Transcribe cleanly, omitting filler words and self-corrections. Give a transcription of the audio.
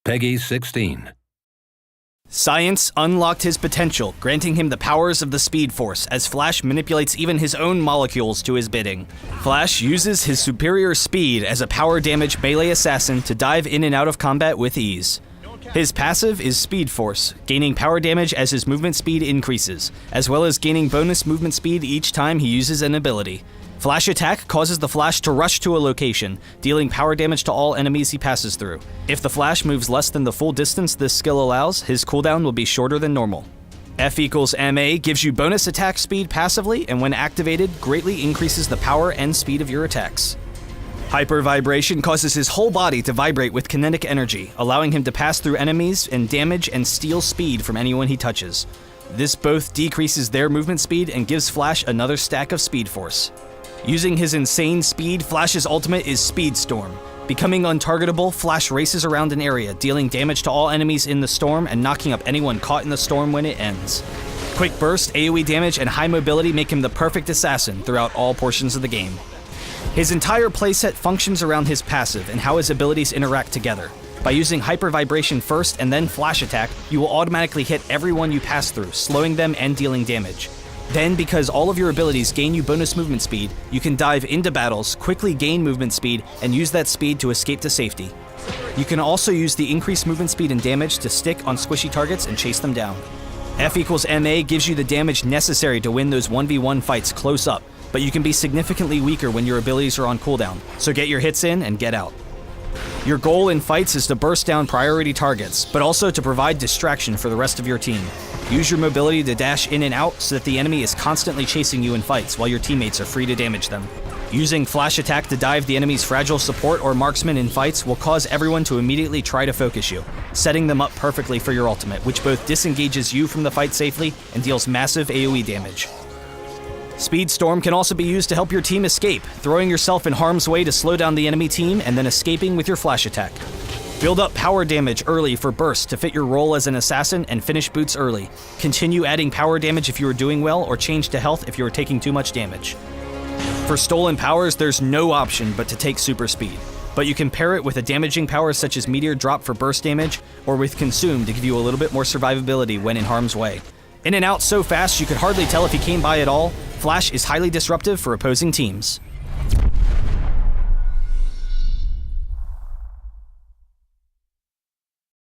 Peggy 16. Science unlocked his potential, granting him the powers of the Speed Force as Flash manipulates even his own molecules to his bidding. Flash uses his superior speed as a power damage melee assassin to dive in and out of combat with ease. His passive is Speed Force, gaining power damage as his movement speed increases, as well as gaining bonus movement speed each time he uses an ability. Flash Attack causes the Flash to rush to a location, dealing power damage to all enemies he passes through. If the Flash moves less than the full distance this skill allows, his cooldown will be shorter than normal. F equals MA gives you bonus attack speed passively, and when activated, greatly increases the power and speed of your attacks. Hyper Vibration causes his whole body to vibrate with kinetic energy, allowing him to pass through enemies and damage and steal speed from anyone he touches. This both decreases their movement speed and gives Flash another stack of Speed Force. Using his insane speed, Flash's ultimate is Speed Storm. Becoming untargetable, Flash races around an area, dealing damage to all enemies in the storm and knocking up anyone caught in the storm when it ends. Quick burst, AoE damage, and high mobility make him the perfect assassin throughout all portions of the game. His entire playset functions around his passive and how his abilities interact together. By using Hyper Vibration first and then Flash Attack, you will automatically hit everyone you pass through, slowing them and dealing damage. Then, because all of your abilities gain you bonus movement speed, you can dive into battles, quickly gain movement speed, and use that speed to escape to safety. You can also use the increased movement speed and damage to stick on squishy targets and chase them down. F equals MA gives you the damage necessary to win those 1v1 fights close up, but you can be significantly weaker when your abilities are on cooldown, so get your hits in and get out. Your goal in fights is to burst down priority targets, but also to provide distraction for the rest of your team. Use your mobility to dash in and out so that the enemy is constantly chasing you in fights while your teammates are free to damage them. Using Flash Attack to dive the enemy's fragile support or marksman in fights will cause everyone to immediately try to focus you, setting them up perfectly for your ultimate, which both disengages you from the fight safely and deals massive AoE damage. Speed Storm can also be used to help your team escape, throwing yourself in harm's way to slow down the enemy team and then escaping with your Flash Attack. Build up power damage early for burst to fit your role as an assassin and finish boots early. Continue adding power damage if you are doing well, or change to health if you are taking too much damage. For stolen powers, there's no option but to take super speed, but you can pair it with a damaging power such as Meteor Drop for burst damage, or with Consume to give you a little bit more survivability when in harm's way. In and out so fast you could hardly tell if he came by at all, Flash is highly disruptive for opposing teams.